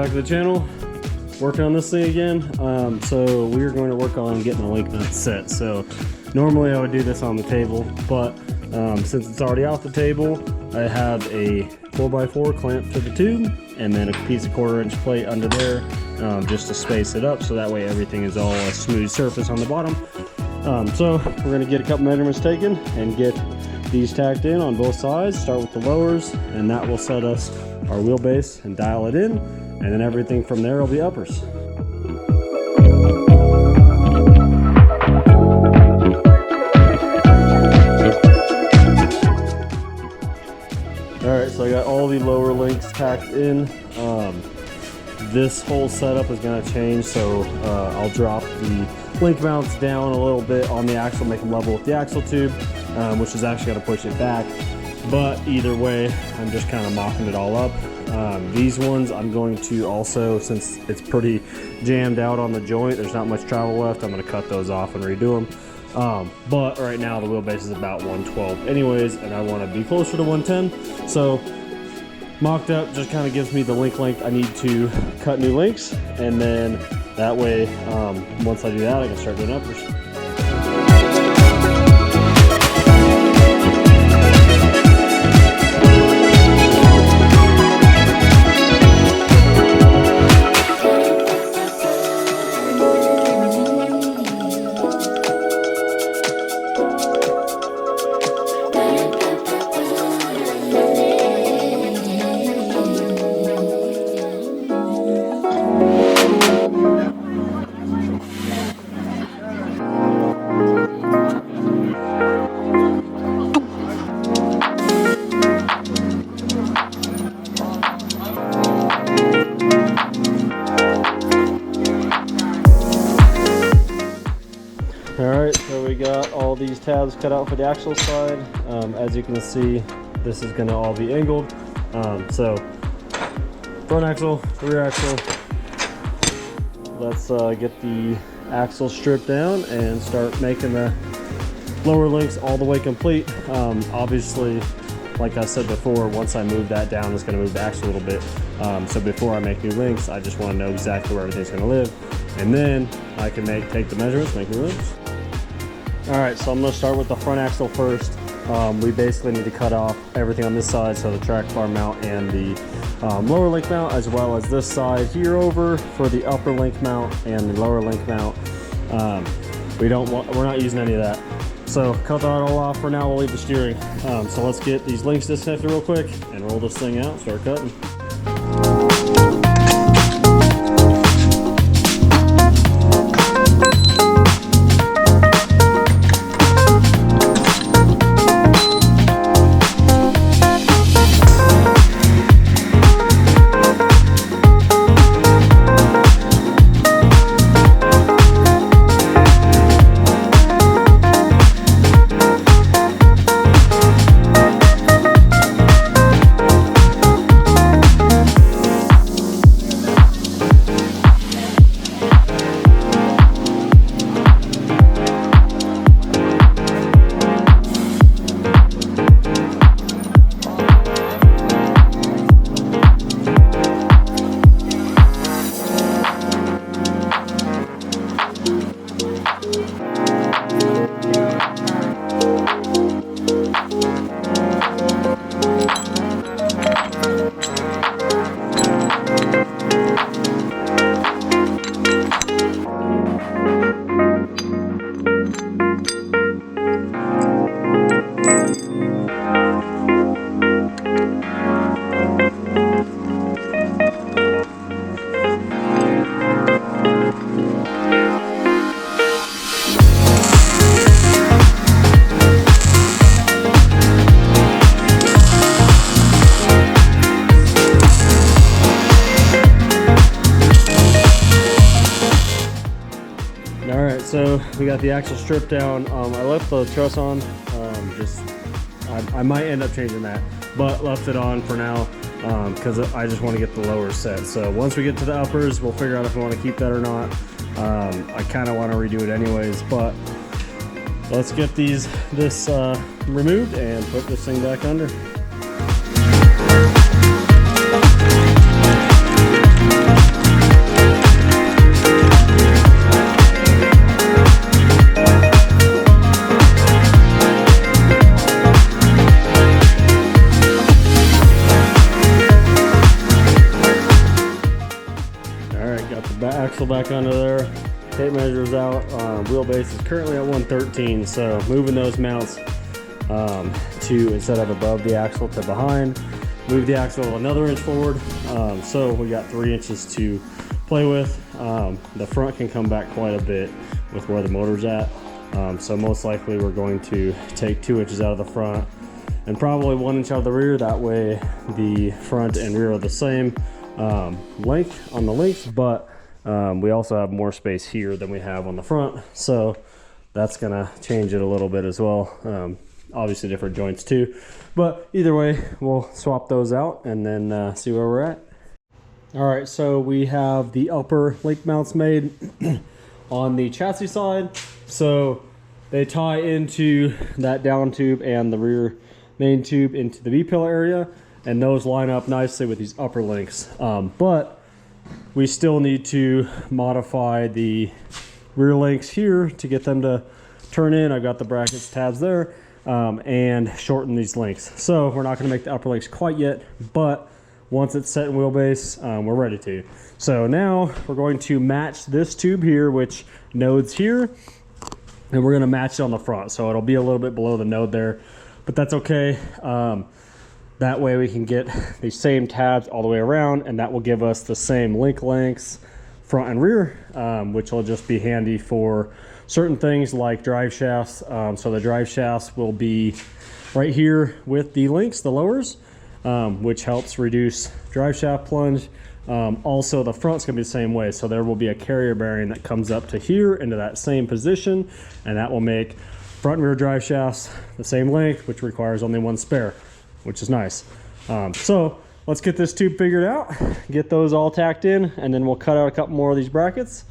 back to the channel. Working on this thing again. So we're going to work on getting the link nut set. So normally I would do this on the table, but since it's already off the table, I have a 4x4 clamp to the tube and then a piece of 1/4-inch plate under there just to space it up so that way everything is all a smooth surface on the bottom. So we're going to get a couple measurements taken and get these tacked in on both sides. Start with the lowers, and that will set us our wheelbase and dial it in, and then everything from there will be uppers. Alright, so I got all the lower links tacked in. This whole setup is going to change, so I'll drop the link mounts down a little bit on the axle, make them level with the axle tube, which is actually going to push it back. But either way, I'm just kind of mocking it all up. These ones I'm going to also, since it's pretty jammed out on the joint, there's not much travel left, I'm going to cut those off and redo them. But right now the wheelbase is about 112 anyways, and I want to be closer to 110. So mocked up just kind of gives me the link length I need to cut new links, and then that way, once I do that, I can start doing uppers. Alright, so we got all these tabs cut out for the axle side. As you can see, this is going to all be angled. So front axle, rear axle. Let's get the axle stripped down and start making the lower links all the way complete. Obviously, like I said before, once I move that down, it's going to move the axle a little bit. So before I make new links, I just want to know exactly where everything's going to live, and then I can take the measurements, make new links. Alright, so I'm going to start with the front axle first. We basically need to cut off everything on this side, so the track bar mount and the lower link mount, as well as this side here over for the upper link mount and the lower link mount. We're not using any of that. So cut that all off for now. We'll leave the steering. So let's get these links disconnected real quick and roll this thing out, start cutting. So we got the axle stripped down. I left the truss on, I might end up changing that, but left it on for now because I just want to get the lower set. So once we get to the uppers, we'll figure out if we want to keep that or not. I kind of want to redo it anyways, but let's get this removed and put this thing back under. axle back under there. Tape measures out. Wheelbase is currently at 113, so moving those mounts to, instead of above the axle, to behind. Move the axle another inch forward. So we got 3 inches to play with. The front can come back quite a bit with where the motor's at. So most likely we're going to take 2 inches out of the front and probably 1 inch out of the rear. That way the front and rear are the same length on the length, but we also have more space here than we have on the front. So that's gonna change it a little bit as well. Obviously different joints too, but either way we'll swap those out and then see where we're at. All right, so we have the upper link mounts made on the chassis side. So they tie into that down tube and the rear main tube into the B-pillar area, and those line up nicely with these upper links. But we still need to modify the rear links here to get them to turn in. I've got the brackets tabs there, and shorten these links. So we're not going to make the upper links quite yet, but once it's set in wheelbase, we're ready to. So now we're going to match this tube here, which nodes here, and we're going to match it on the front. So it'll be a little bit below the node there, but that's okay. That way we can get the same tabs all the way around, and that will give us the same link lengths front and rear, which will just be handy for certain things like drive shafts. So the drive shafts will be right here with the links, the lowers, which helps reduce drive shaft plunge. Also the front's gonna be the same way. So there will be a carrier bearing that comes up to here into that same position, and that will make front and rear drive shafts the same length, which requires only one spare, which is nice. So let's get this tube figured out, get those all tacked in, and then we'll cut out a couple more of these brackets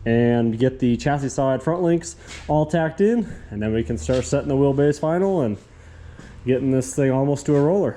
and get the chassis side front links all tacked in, and then we can start setting the wheelbase final and getting this thing almost to a roller.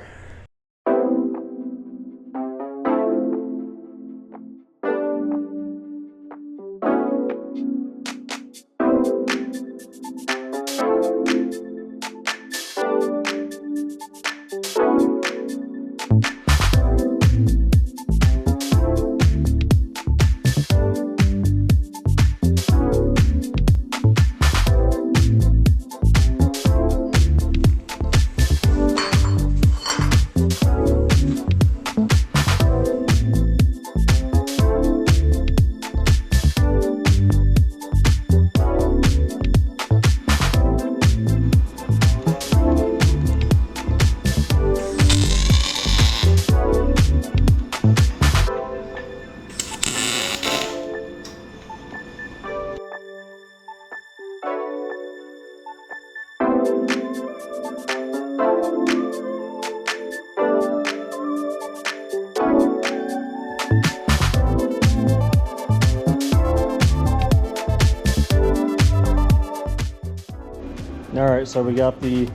All right, so we got the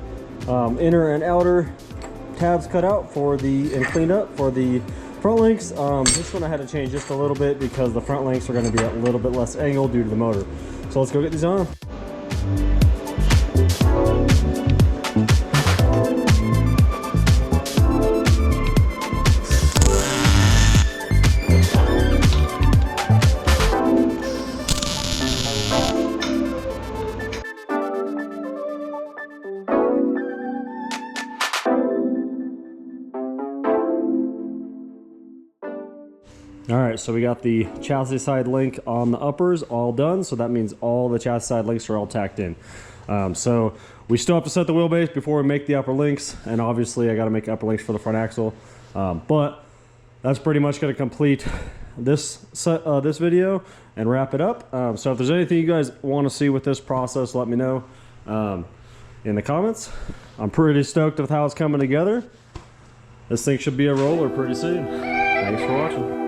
inner and outer tabs cut out for the and cleaned up for the front links. This one I had to change just a little bit because the front links are going to be at a little bit less angle due to the motor. So let's go get these on. All right, so we got the chassis side link on the uppers all done. So that means all the chassis side links are all tacked in. So we still have to set the wheelbase before we make the upper links. And obviously I got to make upper links for the front axle. But that's pretty much going to complete this video and wrap it up. So if there's anything you guys want to see with this process, let me know in the comments. I'm pretty stoked with how it's coming together. This thing should be a roller pretty soon. Thanks for watching.